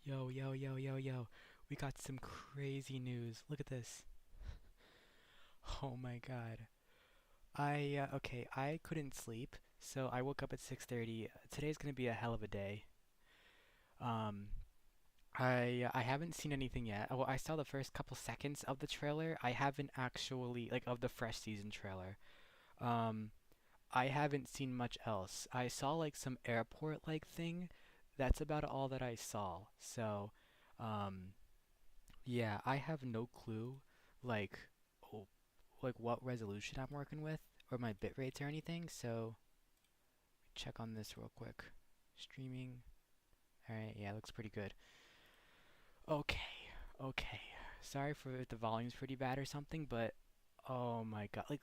Yo, yo, yo, yo, yo. We got some crazy news. Look at this. Oh my god. Okay, I couldn't sleep, so I woke up at 6:30. Today's gonna be a hell of a day. Um, I haven't seen anything yet. Well, I saw the first couple seconds of the trailer. I haven't actually, like, of the fresh season trailer. Um, I haven't seen much else. I saw, like, some airport-like thing. That's about all that I saw. So, um, yeah, I have no clue, like, oh, like what resolution I'm working with or my bit rates or anything. So check on this real quick. Streaming. All right, yeah, looks pretty good. Okay, okay. Sorry for if the volume's pretty bad or something, but oh my god, like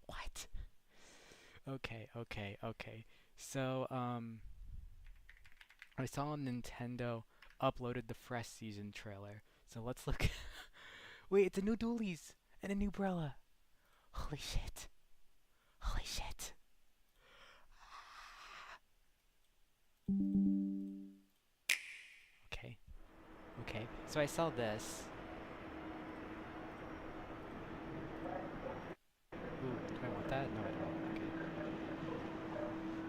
what? Okay, okay, okay. So I saw Nintendo uploaded the fresh season trailer. So let's look. Wait, it's a new Dualies and a new Brella. Holy shit. Holy shit. Okay, okay. So I saw this. Ooh, do I want that? No, I don't. Okay.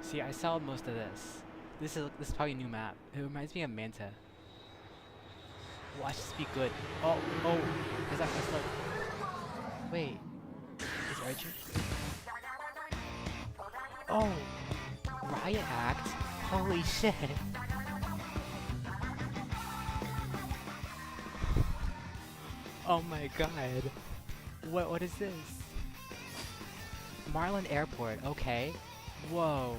See, I saw most of this. This is probably a new map. It reminds me of Manta. Watch this be good. Oh, oh, is that first look? Wait, is Archer? Oh, Riot Act. Holy shit. Oh my god. What is this? Marlin Airport. Okay. Whoa.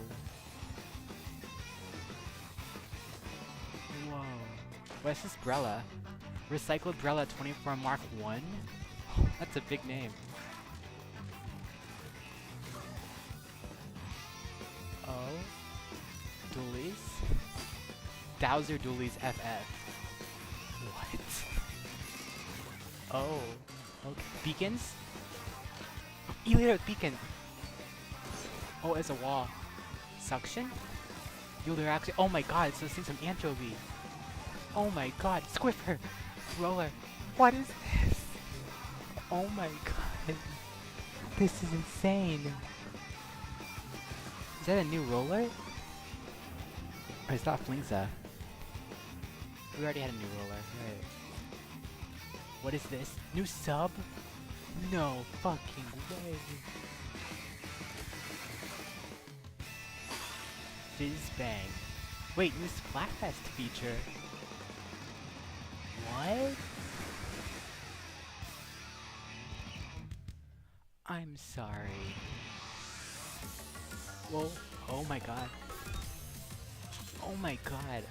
Whoa. What's this Brella? Recycled Brella 24 Mark 1? That's a big name. Oh. Dualies? Dowser Dualies FF. What? Oh. Okay. Beacons? Elator with beacon! Oh, it's a wall. Suction? Yo, they're actually— oh my god, it's those things from Anchovy. Oh my god, Squiffer! Roller. What is this? Oh my god. This is insane. Is that a new roller? Or is that Flingza? We already had a new roller, right? What is this? New sub? No fucking way. Fizz Bang. Wait, new Splatfest feature. What? I'm sorry. Whoa. Oh my god. Oh my god.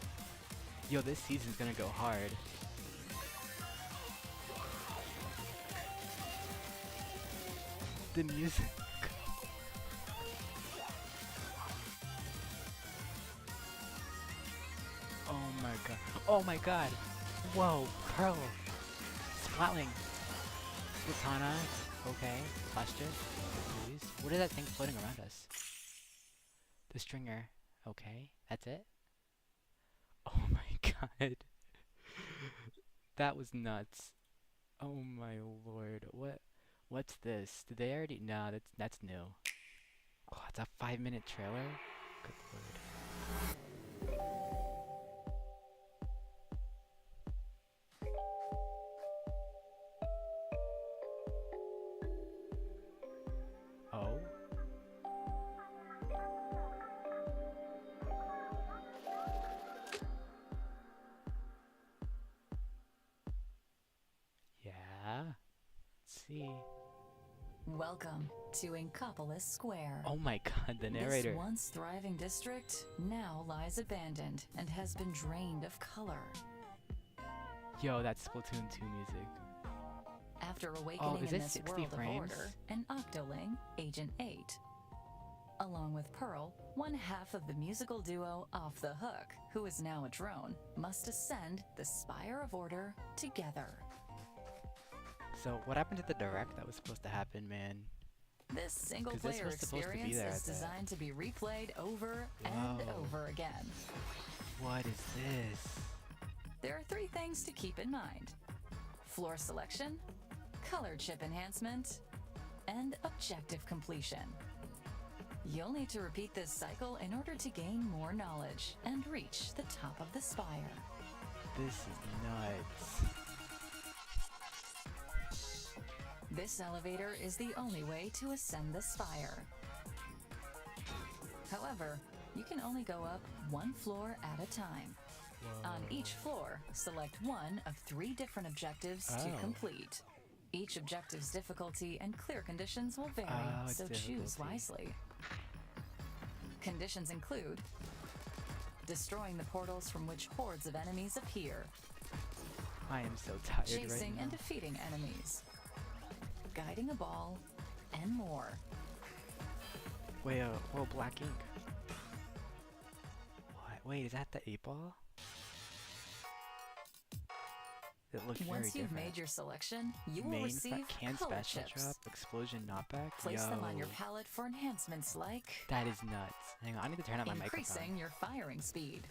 Yo, this season's gonna go hard. The music. Oh my god. Oh my god. Whoa, Pearl. Splatling. Katana. Okay. Posture. Please. What is that thing floating around us? The stringer. Okay. That's it? Oh my god. That was nuts. Oh my lord. What's this? Did they already— no, that's new. Oh, it's a 5-minute trailer? Good lord. Oh? Yeah? Let's see. Welcome to Inkopolis Square. Oh my god, the narrator. This once thriving district now lies abandoned and has been drained of color. Yo, that's Splatoon 2 music. After awakening is in it this 60 world frames? of order, an Octoling, Agent 8, along with Pearl, one half of the musical duo Off the Hook, who is now a drone, must ascend the Spire of Order together. So, what happened to the direct that was supposed to happen, man? This 'Cause this single-player was supposed to be experience there, I is bet. designed to be replayed over and Whoa. over again. What is this? things to keep in mind: floor selection, color chip enhancement, and objective completion. You'll need to repeat this cycle in order to gain more knowledge and reach the top of the spire. This is nuts. This elevator is the only way to ascend the spire. However, you can only go up one floor at a time. Whoa. On each floor, select one of 3 different objectives to complete. Each objective's difficulty and clear conditions will vary, so choose wisely. Conditions include destroying the portals from which hordes of enemies appear, I am so tired chasing right now. and defeating enemies, guiding a ball, and more. Wait, whoa, black ink. What? Wait, is that the 8-ball? It looks very Once you've different. made your selection, you will Main receive can color special chips. drop, explosion knockback. Place Yo, them on your palette for enhancements like that is nuts. Hang on, I need to turn up my increasing microphone. your firing speed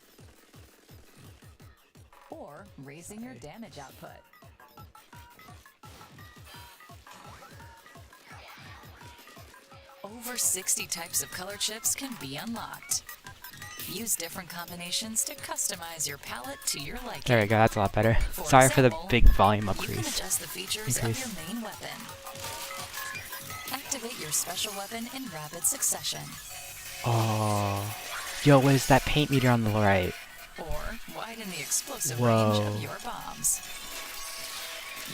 or raising your Okay. damage output. Over 60 types of color chips can be unlocked. Use different combinations to customize your palette to your liking. There we go, that's a lot better. For Sorry for the example, big volume You can increase. adjust the features of your main weapon. Activate your special weapon in rapid succession. Oh. Yo, what is that paint meter on the right? Or widen the explosive Whoa. range of your bombs.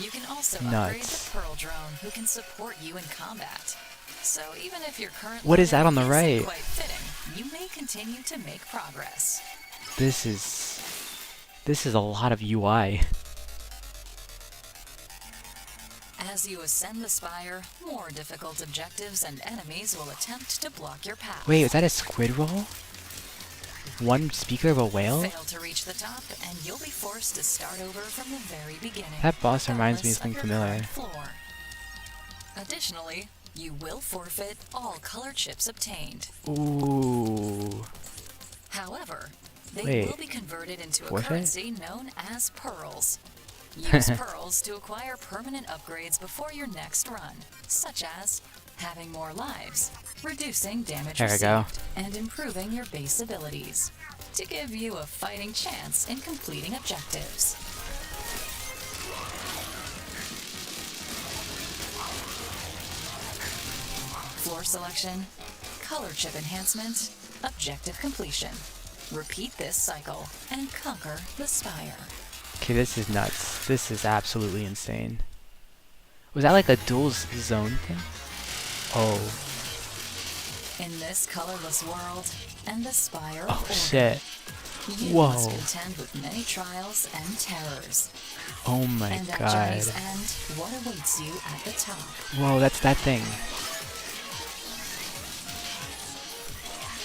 You can also upgrade Nuts. the Pearl drone, who can support you in combat. So even if your current What is that weapon on the isn't right? quite fitting, you may continue to make progress. This is a lot of UI. As you ascend the spire, more difficult objectives and enemies will attempt to block your path. Wait, is that a squid roll? One speaker of a whale? Fail to reach the top, and you'll be forced to start over from the very beginning. That boss reminds me of regardless something your familiar. current floor. Additionally, you will forfeit all color chips obtained. Ooh. However, they Wait. will be converted into a Forfeit? currency known as pearls. Use pearls to acquire permanent upgrades before your next run, such as having more lives, reducing damage There we received, go. and improving your base abilities, to give you a fighting chance in completing objectives. Floor selection, color chip enhancement, objective completion. Repeat this cycle and conquer the spire. Okay, this is nuts. This is absolutely insane. Was that like a dual zone thing? Oh. In this colorless world and the spire Oh of order, shit. you Whoa. must contend with many trials and terrors. Oh my And at god. journey's end, what awaits you at the top? Whoa, that's that thing.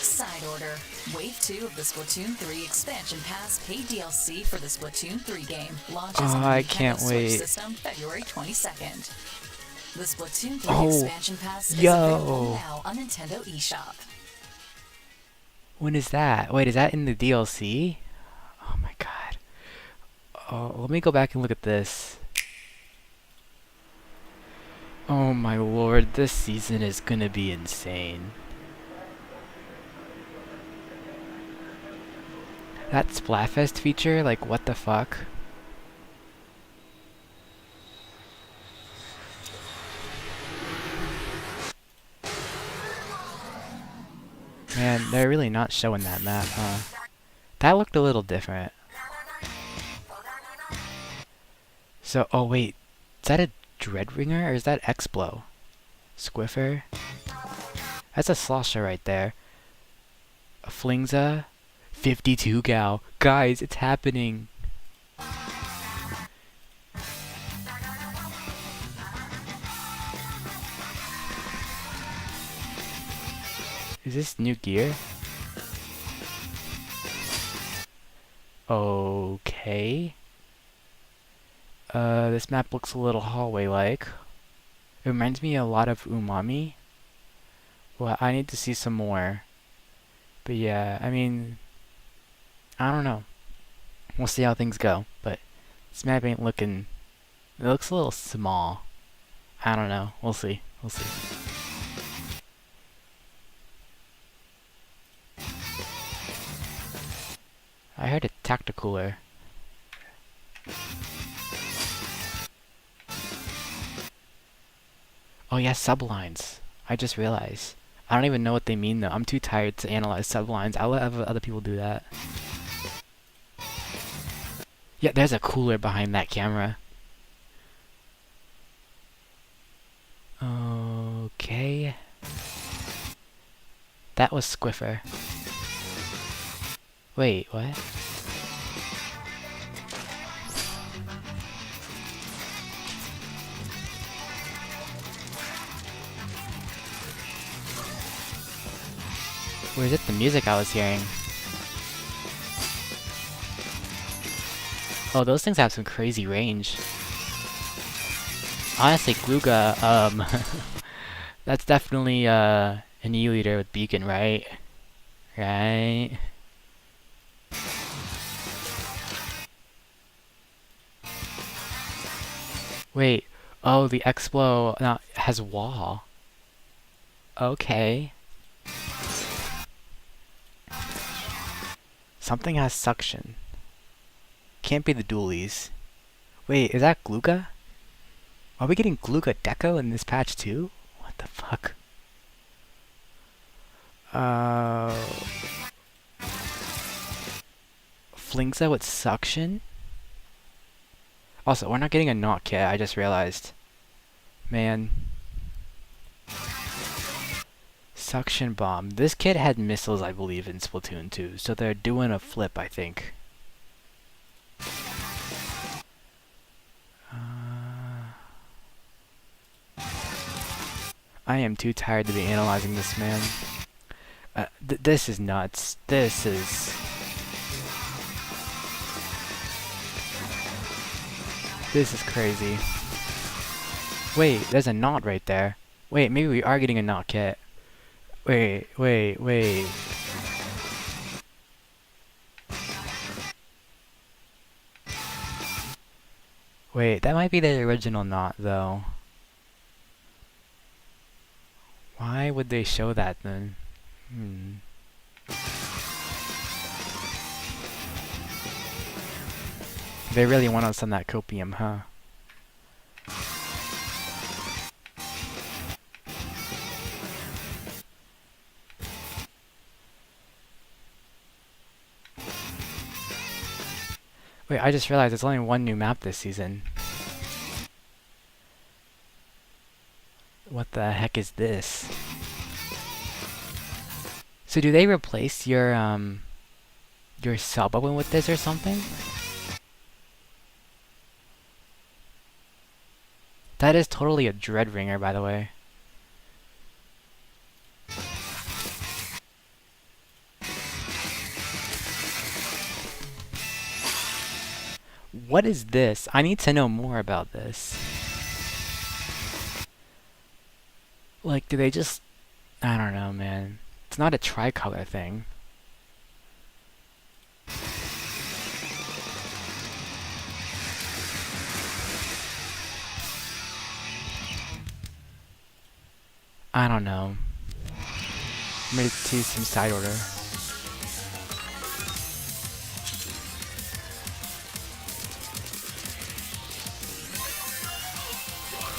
Side order. Wave 2 of the Splatoon 3 expansion pass paid DLC for the Splatoon 3 game launches Oh, on the I Nintendo can't Switch wait. system February 22nd. The Splatoon 3 Oh, expansion pass is yo. available now on Nintendo eShop. When is that? Wait, is that in the DLC? Oh my god. Oh, let me go back and look at this. Oh my lord, this season is gonna be insane. That Splatfest feature, like what the fuck? Man, they're really not showing that map, huh? That looked a little different. So, oh wait, is that a Dreadringer or is that X-Blow? Squiffer? That's a slosher right there. A Flingza? 52 gal. Guys, it's happening. Is this new gear? Okay. This map looks a little hallway-like. It reminds me a lot of Umami. Well, I need to see some more. But yeah, I mean, I don't know. We'll see how things go, but This map ain't looking... It looks a little small. I don't know. We'll see. We'll see. I heard a tacticooler. Oh yeah, sublines. I just realized. I don't even know what they mean though. I'm too tired to analyze sublines. I'll let other people do that. Yeah, there's a cooler behind that camera. Okay. That was Squiffer. Wait, what? Where's it the music I was hearing? Oh, those things have some crazy range. Honestly, Gluga, that's definitely, an E-leader with Beacon, right? Right? Wait, oh, the Explo has wall. Okay. Something has suction. Can't be the dualies. Wait, is that Gluga? Are we getting Gluga Deco in this patch too? What the fuck? Flingza with suction? Also, we're not getting a knot kit, I just realized. Man. Suction bomb. This kit had missiles, I believe, in Splatoon 2, so they're doing a flip, I think. I am too tired to be analyzing this, man. This is nuts. This is... This is crazy. Wait, there's a knot right there. Wait, maybe we are getting a knot kit. Wait. Wait, that might be the original knot, though. Why would they show that, then? They really want us on that copium, huh? Wait, I just realized there's only one new map this season. What the heck is this? So do they replace your sub oven with this or something? That is totally a dread ringer, by the way. What is this? I need to know more about this. Like, do they just... I don't know, man. It's not a tricolor thing. I don't know. I'm ready to see some side order.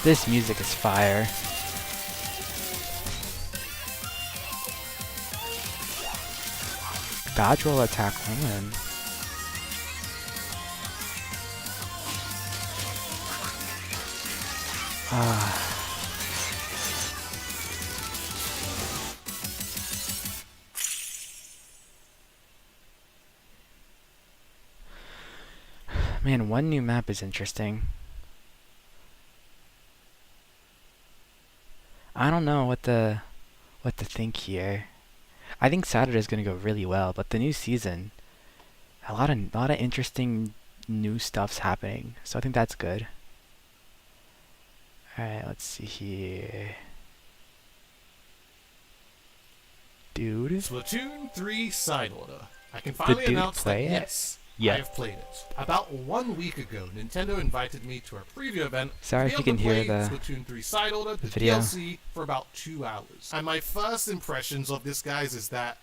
This music is fire. Dodge roll attack woman. Man, one new map is interesting. I don't know what to think here. I think Saturday's gonna go really well, but the new season, a lot of interesting new stuff's happening, so I think that's good. All right, let's see here, dude. Splatoon 3 side order. I can finally announce that yes, yet. I've played it. About 1 week ago, Nintendo invited me to a preview event Sorry to if be you able can to hear play the Splatoon 3 Side Order, the video. DLC, for about 2 hours. And my first impressions of this, guys, is that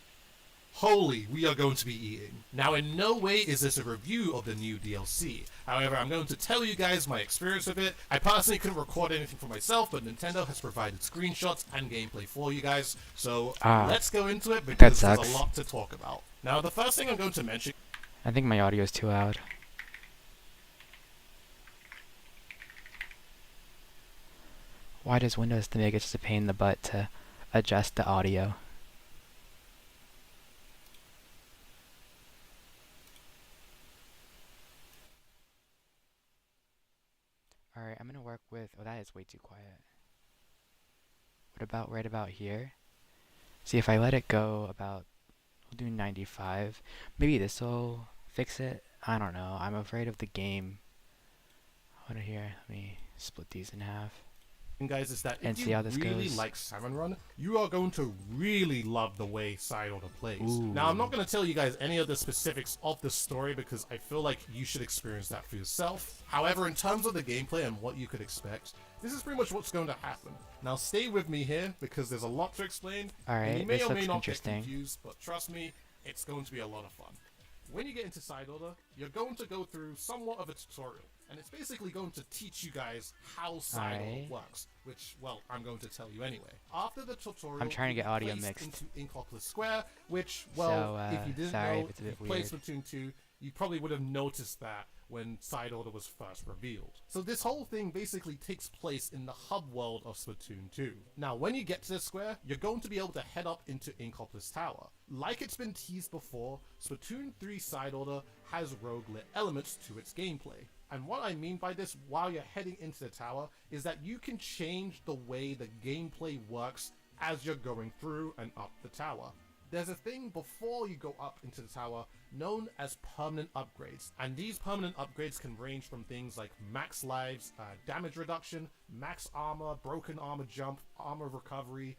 holy, we are going to be eating. Now, in no way is this a review of the new DLC. However, I'm going to tell you guys my experience with it. I personally couldn't record anything for myself, but Nintendo has provided screenshots and gameplay for you guys. So let's go into it because there's a lot to talk about. Now, the first thing I'm going to mention... I think my audio is too loud. Why does Windows make it just a pain in the butt to adjust the audio? Alright, I'm gonna work with... Oh, that is way too quiet. What about right about here? See, if I let it go about... We'll do 95. Maybe this will fix it? I don't know. I'm afraid of the game. What here? Let me split these in half. Guys, is that and if see you how this really goes. like Salmon Run, you are going to really love the way Side Order plays. Ooh. Now, I'm not going to tell you guys any of the specifics of the story because I feel like you should experience that for yourself. However, in terms of the gameplay and what you could expect, this is pretty much what's going to happen. Now, stay with me here because there's a lot to explain. Alright, you may this or may looks not interesting. get confused, but trust me, it's going to be a lot of fun. When you get into Side Order, you're going to go through somewhat of a tutorial. And it's basically going to teach you guys how Side Order works, which, well, I'm going to tell you anyway. After the tutorial, I'm trying to get audio mixed into Inkopolis Square, which, well, if you didn't know, if you played Splatoon 2, you probably would have noticed that when Side Order was first revealed. So this whole thing basically takes place in the hub world of Splatoon 2. Now, when you get to the square, you're going to be able to head up into Inkopolis Tower. Like it's been teased before, Splatoon 3 Side Order has roguelite elements to its gameplay. And what I mean by this while you're heading into the tower is that you can change the way the gameplay works as you're going through and up the tower. There's a thing before you go up into the tower known as permanent upgrades, and these permanent upgrades can range from things like max lives, damage reduction, max armor, broken armor jump, armor recovery,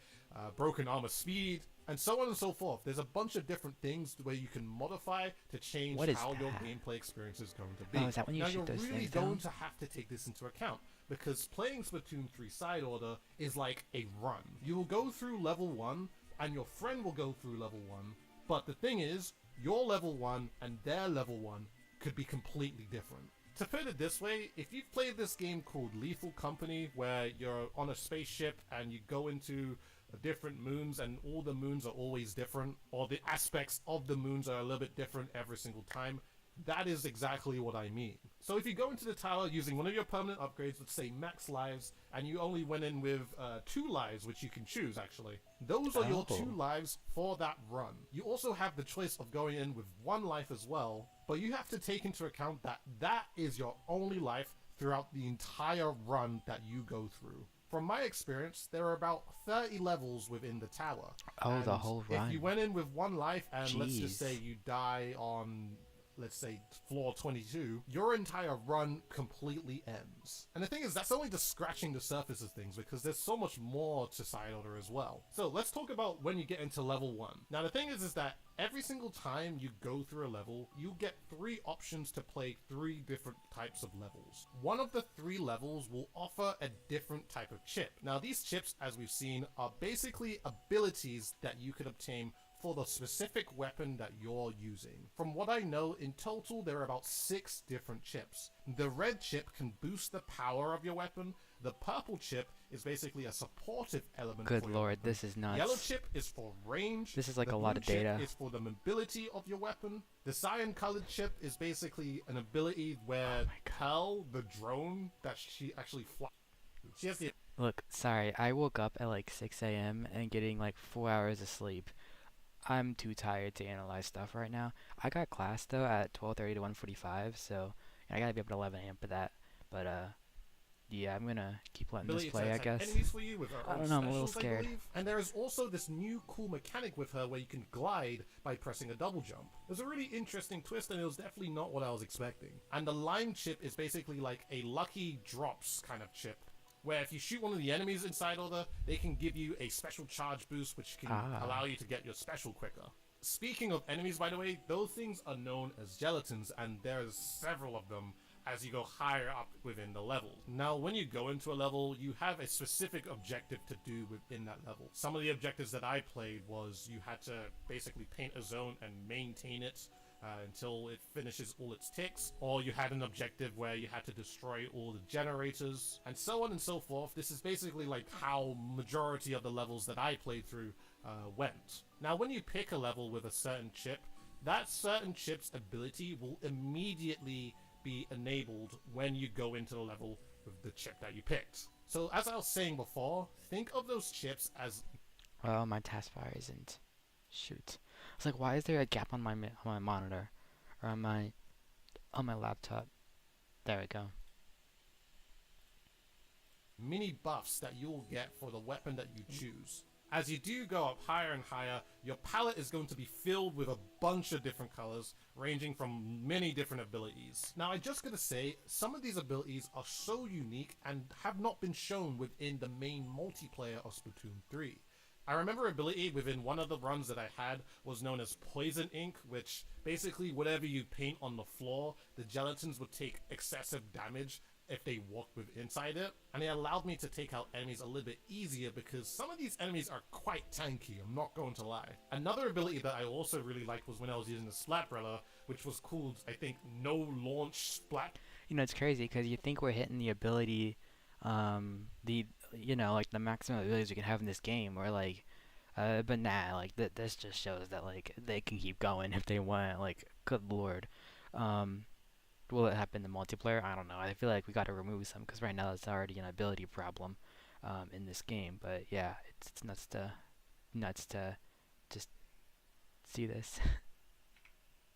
broken armor speed, and so on and so forth. There's a bunch of different things where you can modify to change how your gameplay experience is going to be. Oh, is that when you shoot those things down? Now, you're really going to have to take this into account, because playing Splatoon 3 Side Order is like a run. You will go through level 1, and your friend will go through level 1, but the thing is, your level 1 and their level 1 could be completely different. To put it this way, if you've played this game called Lethal Company, where you're on a spaceship and you go into different moons and all the moons are always different, or the aspects of the moons are a little bit different every single time, that is exactly what I mean. So if you go into the tower using one of your permanent upgrades, let's say max lives, and you only went in with 2 lives, which you can choose actually, those are your 2 lives for that run. You also have the choice of going in with 1 life as well, but you have to take into account that that is your only life throughout the entire run that you go through. From my experience, there are about 30 levels within the tower. Oh, the whole run. If you went in with 1 life and let's just say you die on, let's say, floor 22, your entire run completely ends. And the thing is, that's only just scratching the surface of things, because there's so much more to Side Order as well. So let's talk about when you get into level 1. Now the thing is that every single time you go through a level, you get 3 options to play 3 different types of levels. One of the 3 levels will offer a different type of chip. Now these chips, as we've seen, are basically abilities that you could obtain for the specific weapon that you're using. From what I know, in total there are about 6 different chips. The red chip can boost the power of your weapon. The purple chip is basically a supportive element. Good for lord, your weapon. this is nuts. Yellow chip is for range. This is like the a lot of data. Chip is for the mobility of your weapon. The cyan colored chip is basically an ability where Pearl, the drone that she actually flies. She has the... Look, sorry, I woke up at like 6 a.m. and getting like 4 hours of sleep. I'm too tired to analyze stuff right now. I got class though at 12:30 to 1:45, so I gotta be up at 11 a.m. for that. But yeah, I'm gonna keep letting this play, I guess. For you with I don't know, I'm a little scared. And there is also this new cool mechanic with her where you can glide by pressing a double jump. It was a really interesting twist, and it was definitely not what I was expecting. And the lime chip is basically like a lucky drops kind of chip, where if you shoot one of the enemies inside Order, they can give you a special charge boost, which can allow you to get your special quicker. Speaking of enemies, by the way, those things are known as gelatins, and there's several of them as you go higher up within the level. Now, when you go into a level, you have a specific objective to do within that level. Some of the objectives that I played was you had to basically paint a zone and maintain it until it finishes all its ticks, or you had an objective where you had to destroy all the generators, and so on and so forth. This is basically like how majority of the levels that I played through went. Now, when you pick a level with a certain chip, that certain chip's ability will immediately be enabled when you go into the level with the chip that you picked. So as I was saying before, think of those chips as... Well, my taskbar isn't. Shoot. I was like, why is there a gap on my monitor? Or on my laptop? There we go. mini buffs that you will get for the weapon that you choose. As you do go up higher and higher, your palette is going to be filled with a bunch of different colors, ranging from many different abilities. Now, I'm just gonna say, some of these abilities are so unique and have not been shown within the main multiplayer of Splatoon 3. I remember ability within one of the runs that I had was known as Poison Ink, which basically whatever you paint on the floor, the gelatins would take excessive damage if they walked with inside it, and it allowed me to take out enemies a little bit easier because some of these enemies are quite tanky, I'm not going to lie. Another ability that I also really liked was when I was using the Splatbrella, which was called, I think, No Launch Splat. You know, it's crazy because you think we're hitting the ability, like the maximum abilities we can have in this game, or like, but nah, like this just shows that like they can keep going if they want. Like, good lord. Will it happen in multiplayer? I don't know. I feel like we got to remove some because right now it's already an ability problem in this game. But yeah, it's nuts to just see this.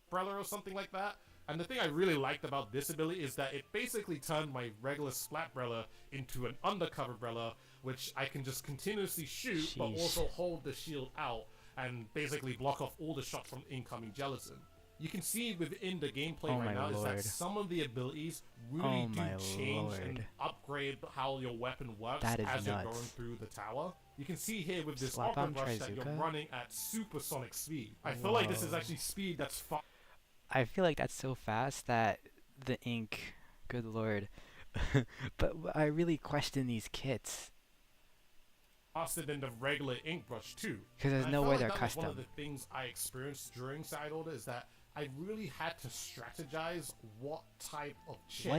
Umbrella or something like that. And the thing I really liked about this ability is that it basically turned my regular Splatbrella into an undercover Brella, which I can just continuously shoot, but also hold the shield out and basically block off all the shots from incoming gelatin. You can see within the gameplay right now is that some of the abilities really do change and upgrade how your weapon works as you're going through the tower. You can see here with this Opera Rush that you're running at supersonic speed. I feel like this is actually speed that's fast. I feel like that's so fast that the ink, good lord. But I really question these kits. Faster than the regular ink brush too. Because there's no way they're custom. One of the things I experienced during side order is that I really had to strategize what type of chip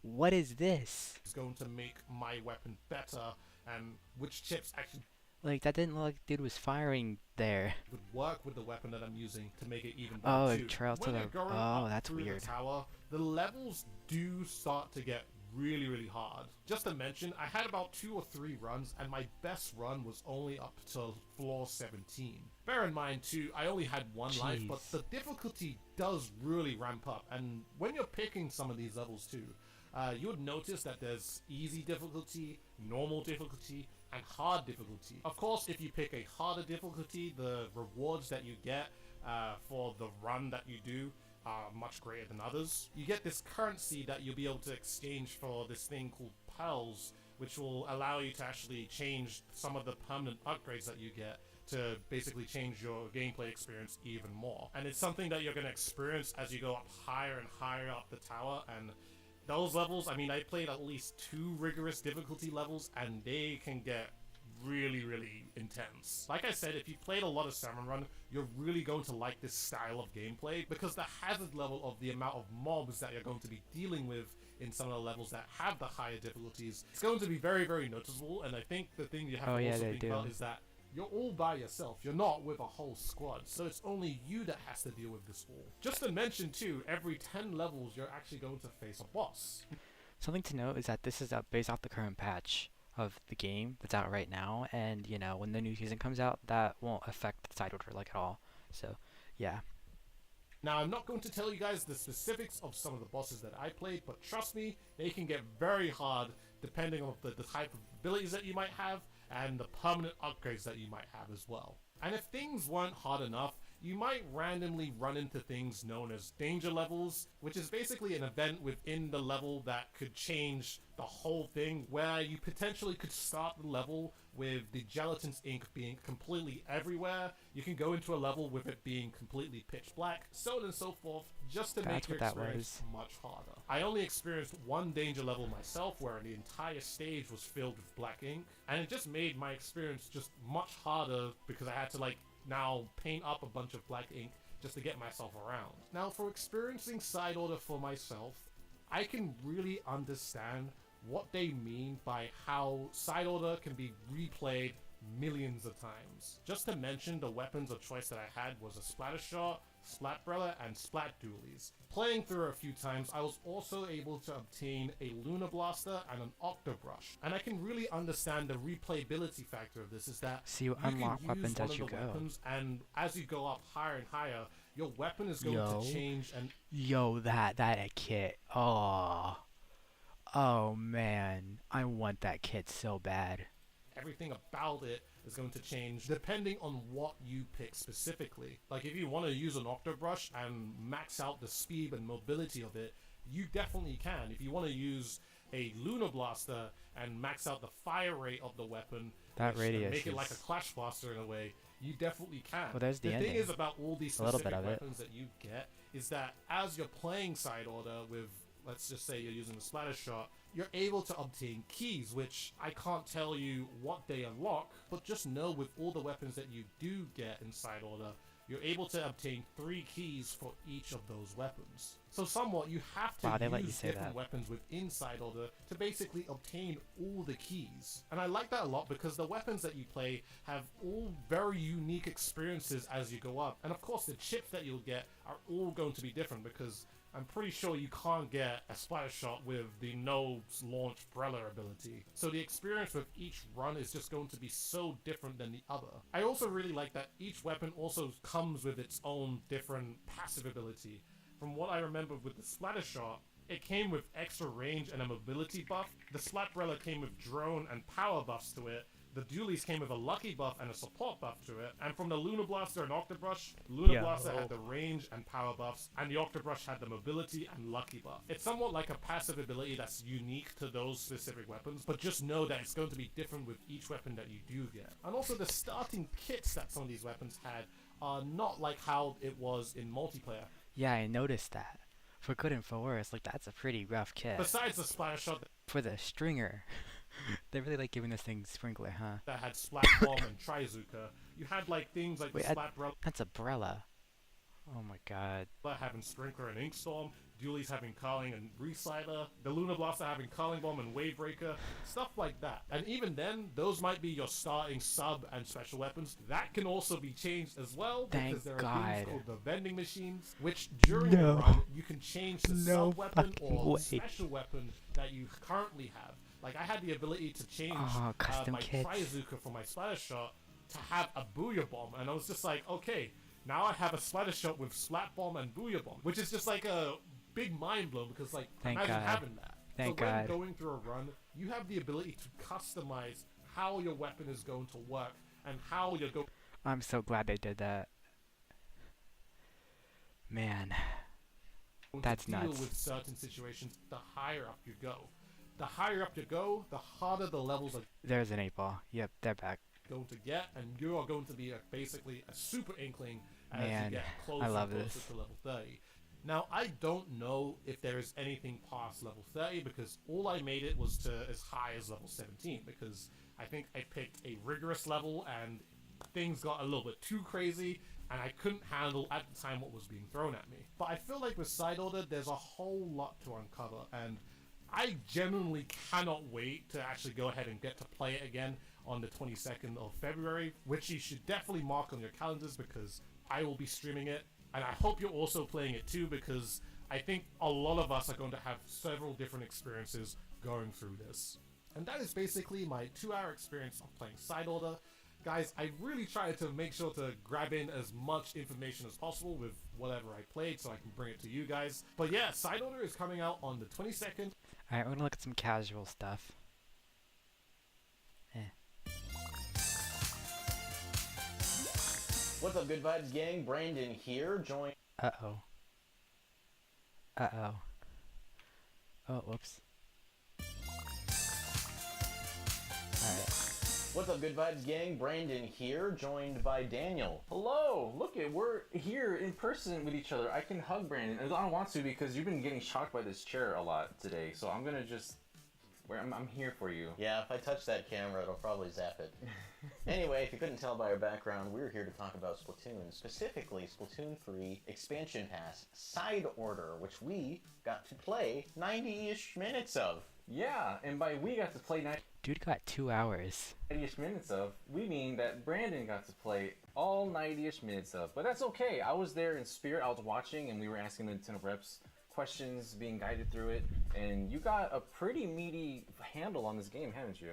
what is this? Is going to make my weapon better, and which chips actually like that didn't look like dude was firing there. Would work with the weapon that I'm using to make it even better. Oh, trail to the that's weird. The tower, the levels do start to get really hard. Just to mention, I had about 2 or 3 runs, and my best run was only up to floor 17. Bear in mind too, I only had 1 life, but the difficulty does really ramp up, and when you're picking some of these levels too, you would notice that there's easy difficulty, normal difficulty, and hard difficulty. Of course, if you pick a harder difficulty, the rewards that you get for the run that you do are much greater than others. You get this currency that you'll be able to exchange for this thing called pearls, which will allow you to actually change some of the permanent upgrades that you get to basically change your gameplay experience even more. And it's something that you're going to experience as you go up higher and higher up the tower, and those levels, I mean, I played at least 2 rigorous difficulty levels, and they can get really intense. Like I said, if you've played a lot of Salmon Run, you're really going to like this style of gameplay because the hazard level of the amount of mobs that you're going to be dealing with in some of the levels that have the higher difficulties, it's going to be very noticeable. And I think the thing you have to also think about is that you're all by yourself. You're not with a whole squad, so it's only you that has to deal with this all. Just to mention too, every 10 levels you're actually going to face a boss. Something to note is that this is based off the current patch of the game that's out right now, and you know, when the new season comes out, that won't affect the side order like at all. So yeah. Now, I'm not going to tell you guys the specifics of some of the bosses that I played, but trust me, they can get very hard depending on the type of abilities that you might have and the permanent upgrades that you might have as well. And if things weren't hard enough, you might randomly run into things known as danger levels, which is basically an event within the level that could change the whole thing, where you potentially could start the level with the gelatinous ink being completely everywhere. You can go into a level with it being completely pitch black, so on and so forth, just to make your experience much harder. I only experienced one danger level myself where the entire stage was filled with black ink, and it just made my experience just much harder because I had to like now paint up a bunch of black ink just to get myself around. Now for experiencing side order for myself, I can really understand what they mean by how side order can be replayed millions of times. Just to mention, the weapons of choice that I had was a splatter shot, splatbrella, and splat dualies. Playing through a few times, I was also able to obtain a lunar blaster and an octobrush. And I can really understand the replayability factor of this is that so you unlock weapons as you go. Weapons, and as you go up higher and higher, your weapon is going to change and that kit. Oh man, I want that kit so bad. Everything about it is going to change depending on what you pick specifically. Like if you want to use an octobrush and max out the speed and mobility of it, you definitely can. If you want to use a lunar blaster and max out the fire rate of the weapon, that radius make it like a clash blaster in a way, you definitely can. Well, there's the thing ending. is about all these specific weapons that you get is that as you're playing side order with, let's just say you're using the splatter shot, you're able to obtain keys, which I can't tell you what they unlock, but just know with all the weapons that you do get in side order, you're able to obtain 3 keys for each of those weapons. So somewhat, you have to use different weapons within side order to basically obtain all the keys. And I like that a lot because the weapons that you play have all very unique experiences as you go up. And of course, the chips that you'll get are all going to be different because I'm pretty sure you can't get a splatter shot with the no launch brella ability. So the experience with each run is just going to be so different than the other. I also really like that each weapon also comes with its own different passive ability. From what I remember with the splatter shot, it came with extra range and a mobility buff. The splatbrella came with drone and power buffs to it. The dualies came with a lucky buff and a support buff to it. And from the Lunar Blaster and Octobrush, Lunar Blaster had the range and power buffs, and the Octobrush had the mobility and lucky buff. It's somewhat like a passive ability that's unique to those specific weapons, but just know that it's going to be different with each weapon that you do get. And also the starting kits that some of these weapons had are not like how it was in multiplayer. Yeah, I noticed that. For good and for worse, like that's a pretty rough kit. Besides the splatter shot, for the stringer. They really like giving this thing sprinkler, huh? That had Splat Bomb and Trizuka. You had like things like the Splatbrella. That's a Brella. Oh my god. Having Sprinkler and Inkstorm. Dualies having Carling and Reslider. The Lunar Blaster having Carling Bomb and Wavebreaker. Stuff like that. And even then, those might be your starting sub and special weapons. That can also be changed as well. Because there are things called the vending machines. Which during the run, you can change the sub weapon or special weapon that you currently have. Like, I had the ability to change my Trizuka for my Splatter Shot to have a Booyah Bomb. And I was just like, okay, now I have a Splatter Shot with Splat Bomb and Booyah Bomb. Which is just like a big mind blow because, like, imagine having that. Thank God. When going through a run, you have the ability to customize how your weapon is going to work and how you're going. I'm so glad they did that. Man. That's nuts. Deal with certain situations the higher up you go. The higher up you go, the harder the levels are. There's an 8-ball. Yep, they're back. Going to get, and you are going to be basically a super inkling as you get closer to level 30. Now, I don't know if there is anything past level 30 because all I made it was to as high as level 17 because I think I picked a rigorous level and things got a little bit too crazy and I couldn't handle at the time what was being thrown at me. But I feel like with side order, there's a whole lot to uncover, and I genuinely cannot wait to actually go ahead and get to play it again on the 22nd of February, which you should definitely mark on your calendars because I will be streaming it. And I hope you're also playing it too because I think a lot of us are going to have several different experiences going through this. And that is basically my 2-hour experience of playing side order. Guys, I really tried to make sure to grab in as much information as possible with whatever I played so I can bring it to you guys. But yeah, side order is coming out on the 22nd. Alright, we're gonna look at some casual stuff. What's up, Good Vibes Gang? Brandon here. Join. Uh-oh. Uh-oh. Oh, whoops. Alright. What's up, Good Vibes Gang? Brandon here, joined by Daniel. Hello! Look it, we're here in person with each other. I can hug Brandon. I don't want to because you've been getting shocked by this chair a lot today. So I'm gonna just... I'm here for you. Yeah, if I touch that camera, it'll probably zap it. Anyway, if you couldn't tell by our background, we're here to talk about Splatoon, specifically Splatoon 3 Expansion Pass Side Order, which we got to play 90-ish minutes of. Yeah, and by we got to play Dude got 2 hours. 90-ish minutes of, we mean that Brandon got to play all 90-ish minutes of. But that's okay. I was there in spirit. I was watching, and we were asking the Nintendo reps questions, being guided through it, and you got a pretty meaty handle on this game, haven't you?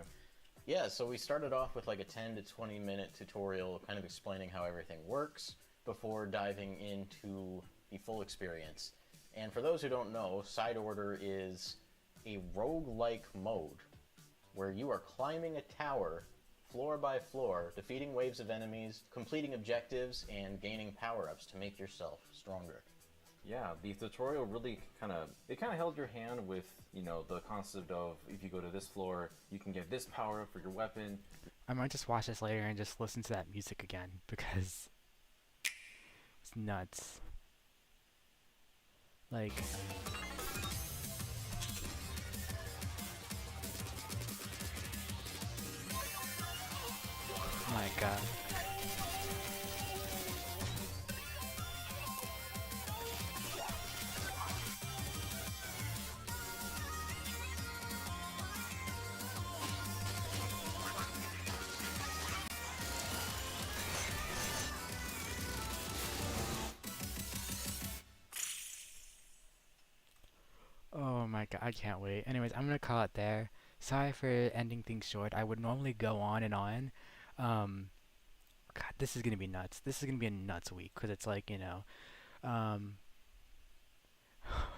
Yeah, so we started off with like a 10 to 20 minute tutorial kind of explaining how everything works before diving into the full experience. And for those who don't know, Side Order is a roguelike mode where you are climbing a tower floor by floor, defeating waves of enemies, completing objectives, and gaining power-ups to make yourself stronger. Yeah, the tutorial really kind of held your hand with, you know, the concept of if you go to this floor, you can get this power up for your weapon. I might just watch this later and just listen to that music again because it's nuts. Like, my God. Oh my God, I can't wait. Anyways, I'm gonna call it there. Sorry for ending things short. I would normally go on and on. God, this is gonna be nuts. This is gonna be a nuts week because it's like, you know,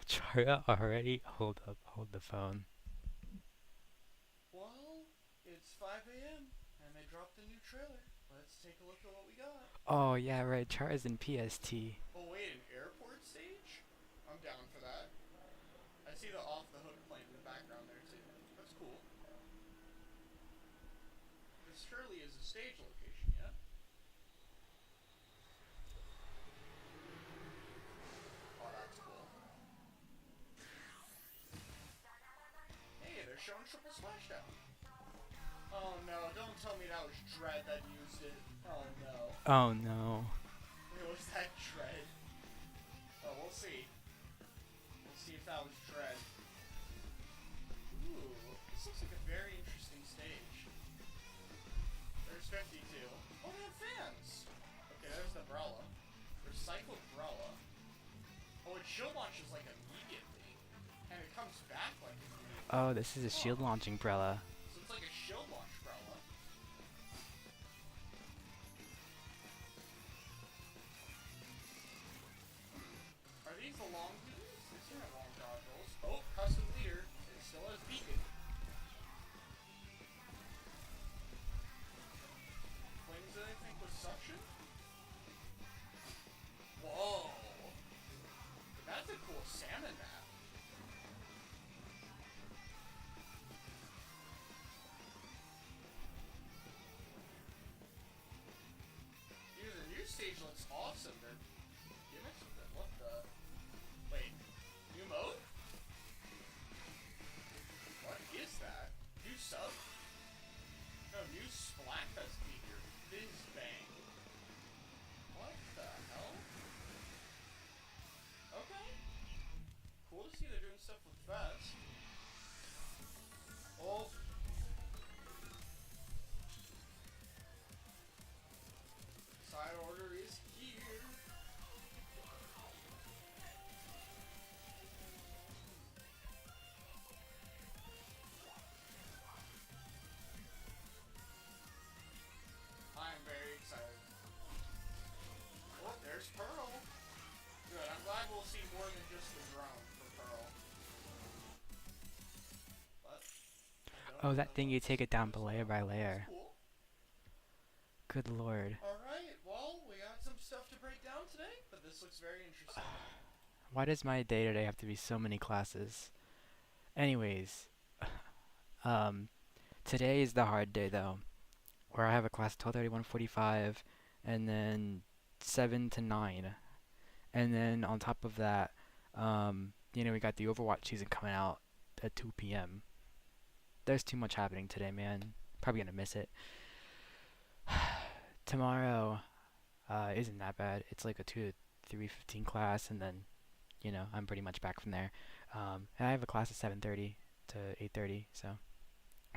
Chara already. Hold up, hold the phone. Well, it's 5 a.m. and they dropped a new trailer. Let's take a look at what we got. Oh yeah, right. Chara's in PST. Oh wait, an airport stage? I'm down for that. I see the Off the Hook playing in the background there too. That's cool. This surely is a stage location, yeah? Oh, that's cool. Hey, they're showing Triple Splashdown. Oh no, don't tell me that was Dread that used it. Oh no. Oh no. It was that Dread. Oh, we'll see. We'll see if that was Dread. Ooh, this looks like a very interesting stage. There's 52. Oh, they have fans! Okay, there's the Brella. Recycled Brella. Oh, it shield launches like immediately. And it comes back like immediately. Oh, this is a shield launching Brella. So it's like a shield launch Brella. Are these the long dudes? They seem like long dodge rolls. Oh, custom leader. It still has beacon. Wings, I think, with suction? Whoa. That's a cool salmon map. Dude, the new stage looks awesome. They're gimmicks with it. What the? Wait. New mode? What is that? New sub? No, new Splatfest feature. Fizz Bang. What the hell? Okay. Cool to see they're doing stuff with Fest. Oh. Side order is here. I'm very excited. Oh, there's Pearl. Good. I'm glad we'll see more than just the drone for Pearl. But I don't Oh, that know thing what you take it down this is. layer by layer. Cool. Good lord. Alright, well, we got This looks very interesting. Why does my day today have to be so many classes? Anyways, um, today is the hard day though, where I have a class 12:30, 1:45, and then 7 to 9. And then on top of that, we got the Overwatch season coming out at 2 p.m. There's too much happening today, man. Probably gonna miss it. Tomorrow, isn't that bad. It's like a 2 to 3:15 class, and then, I'm pretty much back from there. And I have a class at 7:30 to 8:30, so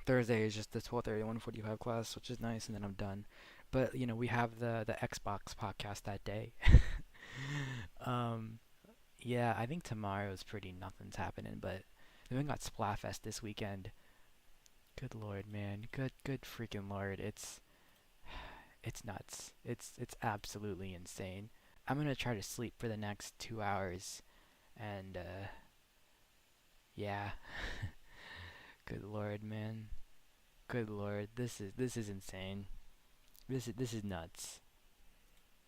Thursday is just the 12:30 1:45 class, which is nice, and then I'm done. But we have the Xbox podcast that day. Yeah, I think tomorrow is pretty nothing's happening, but we even got Splatfest this weekend. Good lord, man. Good freaking lord. It's nuts. It's absolutely insane. I'm gonna try to sleep for the next 2 hours, and yeah. Good lord, man. Good lord. This is insane. This is nuts.